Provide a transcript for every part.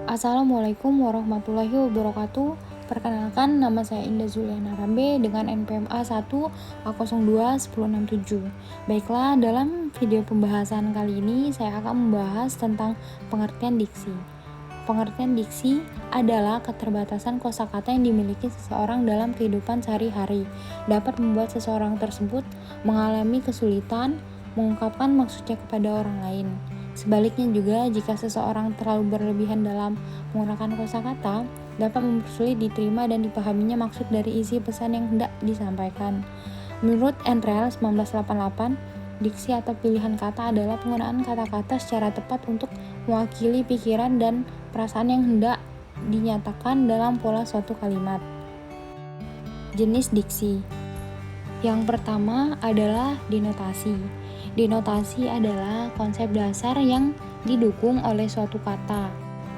Assalamualaikum warahmatullahi wabarakatuh. Perkenalkan, nama saya Indah Zuliana Rambe dengan NPM A1A021067. Baiklah, dalam video pembahasan kali ini saya akan membahas tentang pengertian diksi. Pengertian diksi adalah keterbatasan kosakata yang dimiliki seseorang dalam kehidupan sehari-hari, dapat membuat seseorang tersebut mengalami kesulitan mengungkapkan maksudnya kepada orang lain. Sebaliknya juga, jika seseorang terlalu berlebihan dalam menggunakan kosakata, dapat mempersulit diterima dan dipahaminya maksud dari isi pesan yang hendak disampaikan. Menurut Enrel 1988, diksi atau pilihan kata adalah penggunaan kata-kata secara tepat untuk mewakili pikiran dan perasaan yang hendak dinyatakan dalam pola suatu kalimat. Jenis diksi. Yang pertama adalah denotasi. Denotasi adalah konsep dasar yang didukung oleh suatu kata.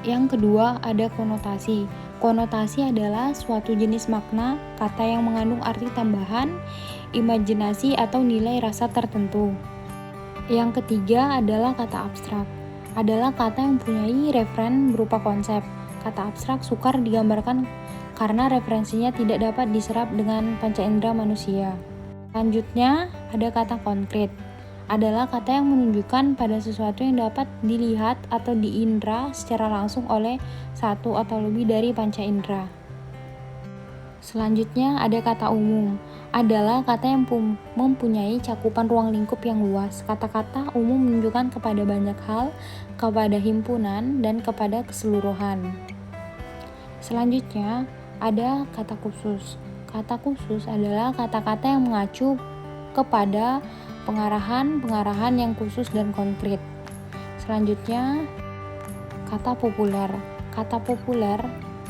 Yang kedua ada konotasi. Konotasi adalah suatu jenis makna kata yang mengandung arti tambahan, imajinasi atau nilai rasa tertentu. Yang ketiga adalah kata abstrak. Adalah kata yang mempunyai referen berupa konsep. Kata abstrak sukar digambarkan karena referensinya tidak dapat diserap dengan panca indera manusia. Selanjutnya ada kata konkret. Adalah kata yang menunjukkan pada sesuatu yang dapat dilihat atau diindra secara langsung oleh satu atau lebih dari panca indera. Selanjutnya ada kata umum. Adalah kata yang mempunyai cakupan ruang lingkup yang luas. Kata-kata umum menunjukkan kepada banyak hal, kepada himpunan, dan kepada keseluruhan. Selanjutnya ada kata khusus. Kata khusus adalah kata-kata yang mengacu kepada pengarahan yang khusus dan konkret. Selanjutnya, kata populer. Kata populer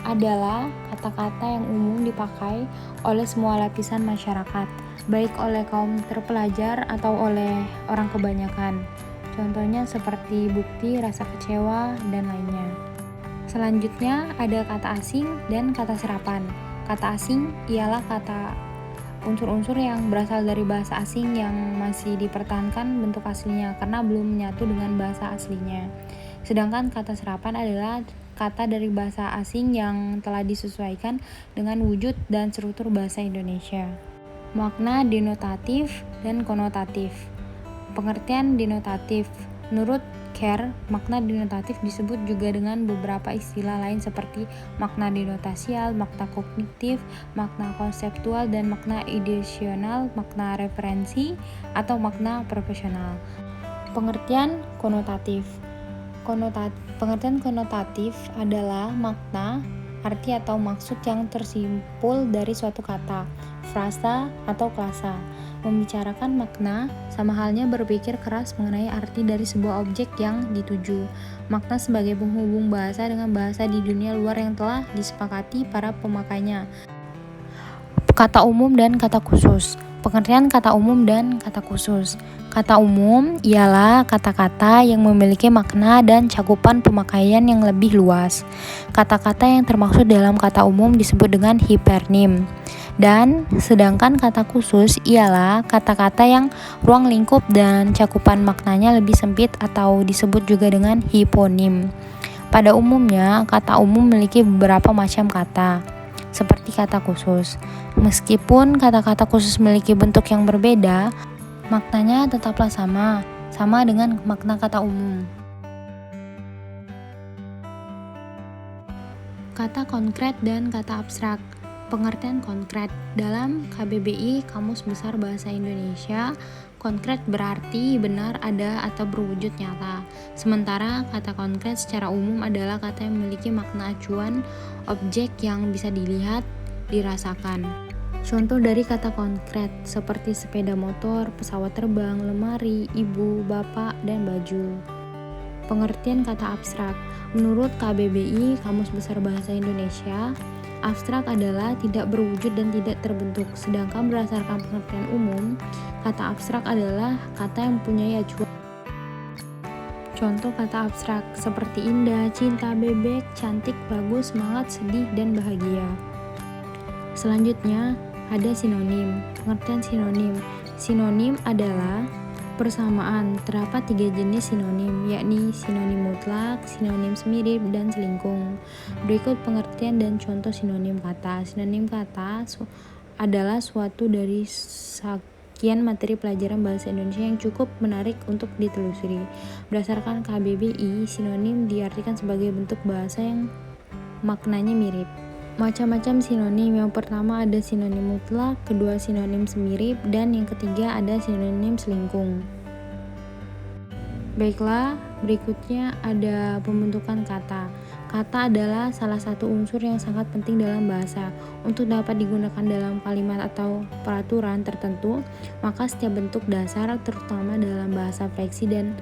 adalah kata-kata yang umum dipakai oleh semua lapisan masyarakat, baik oleh kaum terpelajar atau oleh orang kebanyakan. Contohnya seperti bukti, rasa kecewa, dan lainnya. Selanjutnya ada kata asing dan kata serapan. Kata asing ialah kata unsur-unsur yang berasal dari bahasa asing yang masih dipertahankan bentuk aslinya karena belum menyatu dengan bahasa aslinya. Sedangkan kata serapan adalah kata dari bahasa asing yang telah disesuaikan dengan wujud dan struktur bahasa Indonesia. Makna denotatif dan konotatif. Pengertian denotatif. Menurut Kerr, makna denotatif disebut juga dengan beberapa istilah lain seperti makna denotasial, makna kognitif, makna konseptual, dan makna ideasional, makna referensi, atau makna profesional. Pengertian konotatif. Pengertian konotatif adalah makna, arti atau maksud yang tersimpul dari suatu kata, frasa, atau klasa. Membicarakan makna sama halnya berpikir keras mengenai arti dari sebuah objek yang dituju. Makna sebagai penghubung bahasa dengan bahasa di dunia luar yang telah disepakati para pemakainya. Kata umum dan kata khusus. Pengertian kata umum dan kata khusus. Kata umum ialah kata-kata yang memiliki makna dan cakupan pemakaian yang lebih luas. Kata-kata yang termaksud dalam kata umum disebut dengan hipernim. Dan sedangkan kata khusus ialah kata-kata yang ruang lingkup dan cakupan maknanya lebih sempit atau disebut juga dengan hiponim. Pada umumnya, kata umum memiliki beberapa macam kata, seperti kata khusus. Meskipun kata-kata khusus memiliki bentuk yang berbeda, maknanya tetaplah sama dengan makna kata umum. Kata konkret dan kata abstrak. Pengertian konkret. Dalam KBBI Kamus Besar Bahasa Indonesia, konkret berarti benar, ada, atau berwujud nyata. Sementara kata konkret secara umum adalah kata yang memiliki makna acuan, objek yang bisa dilihat, dirasakan. Contoh dari kata konkret seperti sepeda motor, pesawat terbang, lemari, ibu, bapak, dan baju. Pengertian kata abstrak. Menurut KBBI Kamus Besar Bahasa Indonesia, abstrak adalah tidak berwujud dan tidak terbentuk. Sedangkan berdasarkan pengertian umum, kata abstrak adalah kata yang mempunyai acuan. Contoh kata abstrak seperti indah, cinta, bebek, cantik, bagus, semangat, sedih, dan bahagia. Selanjutnya ada sinonim. Pengertian sinonim. Sinonim adalah Persamaan, terdapat 3 jenis sinonim, yakni sinonim mutlak, sinonim semirip, dan selingkung. Berikut pengertian dan contoh sinonim kata. Sinonim kata adalah suatu dari sekian materi pelajaran bahasa Indonesia yang cukup menarik untuk ditelusuri. Berdasarkan KBBI, sinonim diartikan sebagai bentuk bahasa yang maknanya mirip. Macam-macam sinonim. Yang pertama ada sinonim mutlak, kedua sinonim semirip, dan yang ketiga ada sinonim selingkung. Baiklah, berikutnya ada pembentukan kata. Kata adalah salah satu unsur yang sangat penting dalam bahasa. Untuk dapat digunakan dalam kalimat atau peraturan tertentu, maka setiap bentuk dasar, terutama dalam bahasa fleksi dan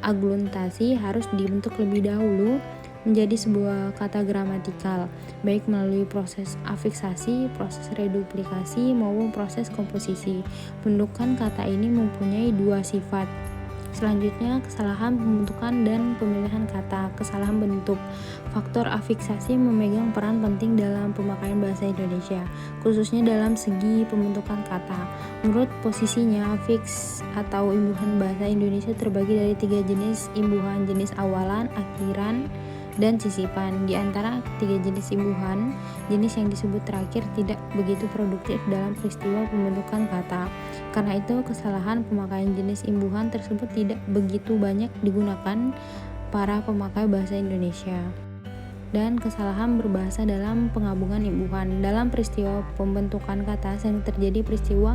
agluntasi, harus dibentuk lebih dahulu menjadi sebuah kata gramatikal, baik melalui proses afiksasi, proses reduplikasi, maupun proses komposisi. Pembentukan kata ini mempunyai 2 sifat. Selanjutnya, kesalahan pembentukan dan pemilihan kata. Kesalahan bentuk. Faktor afiksasi memegang peran penting dalam pemakaian bahasa Indonesia, khususnya dalam segi pembentukan kata. Menurut posisinya, afiks atau imbuhan bahasa Indonesia terbagi dari 3 jenis imbuhan: jenis awalan, akhiran, dan sisipan. Di antara ketiga jenis imbuhan, jenis yang disebut terakhir tidak begitu produktif dalam peristiwa pembentukan kata. Karena itu, kesalahan pemakaian jenis imbuhan tersebut tidak begitu banyak digunakan para pemakai bahasa Indonesia. Dan kesalahan berbahasa dalam penggabungan imbuhan. Dalam peristiwa pembentukan kata sering terjadi peristiwa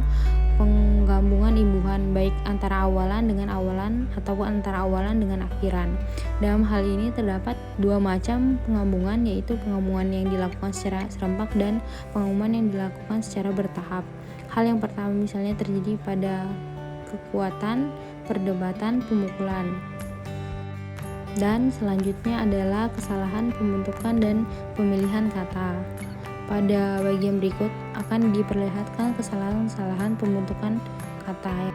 penggabungan imbuhan, baik antara awalan dengan awalan ataupun antara awalan dengan akhiran. Dalam hal ini terdapat 2 macam penggabungan, yaitu penggabungan yang dilakukan secara serempak dan penggabungan yang dilakukan secara bertahap. Hal yang pertama misalnya terjadi pada kekuatan, perdebatan, pemukulan. Dan selanjutnya adalah kesalahan pembentukan dan pemilihan kata. Pada bagian berikut akan diperlihatkan kesalahan-kesalahan pembentukan kata.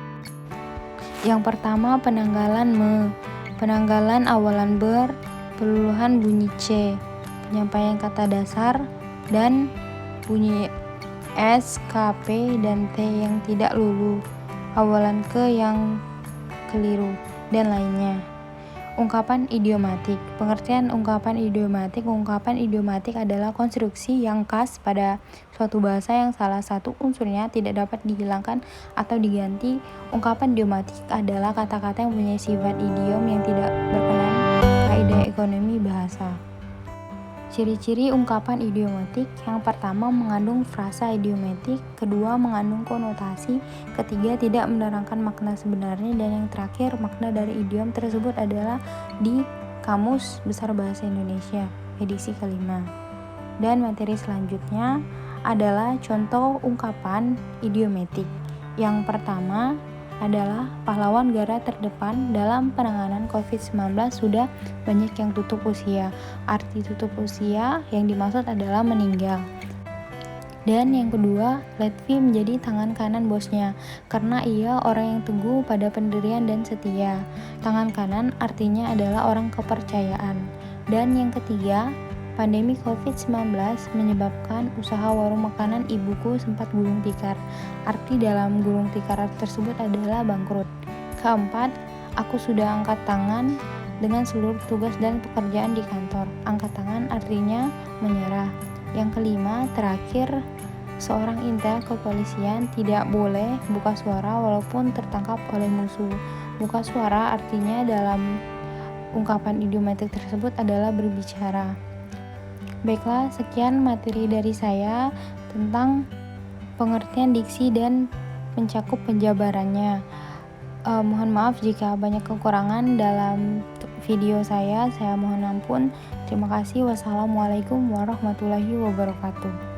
Yang pertama, penanggalan penanggalan awalan ber, peluluhan bunyi c, penyampaian kata dasar, dan bunyi s, k, p, dan t yang tidak lulu, awalan ke yang keliru, dan lainnya. Ungkapan idiomatik. Pengertian ungkapan idiomatik. Ungkapan idiomatik adalah konstruksi yang khas pada suatu bahasa yang salah satu unsurnya tidak dapat dihilangkan atau diganti. Ungkapan idiomatik adalah kata-kata yang mempunyai sifat idiom yang tidak berkenan kaidah ekonomi bahasa. Ciri-ciri ungkapan idiomatik: yang pertama, mengandung frasa idiomatik, kedua, mengandung konotasi, ketiga, tidak menerangkan makna sebenarnya, dan yang terakhir, makna dari idiom tersebut adalah di Kamus Besar Bahasa Indonesia, edisi kelima. Dan materi selanjutnya adalah contoh ungkapan idiomatik. Yang pertama adalah pahlawan garda terdepan dalam penanganan COVID-19 sudah banyak yang tutup usia. Arti tutup usia yang dimaksud adalah meninggal. Dan yang kedua, Lutfi menjadi tangan kanan bosnya karena ia orang yang teguh pada pendirian dan setia. Tangan kanan artinya adalah orang kepercayaan. Dan yang ketiga, pandemi COVID-19 menyebabkan usaha warung makanan ibuku sempat gulung tikar. Arti dalam gulung tikar tersebut adalah bangkrut. Keempat, aku sudah angkat tangan dengan seluruh tugas dan pekerjaan di kantor. Angkat tangan artinya menyerah. Yang kelima, terakhir, seorang intel kepolisian tidak boleh buka suara walaupun tertangkap oleh musuh. Buka suara artinya dalam ungkapan idiomatik tersebut adalah berbicara. Baiklah, sekian materi dari saya tentang pengertian diksi dan mencakup penjabarannya. Mohon maaf jika banyak kekurangan dalam video saya mohon ampun. Terima kasih. Wassalamualaikum warahmatullahi wabarakatuh.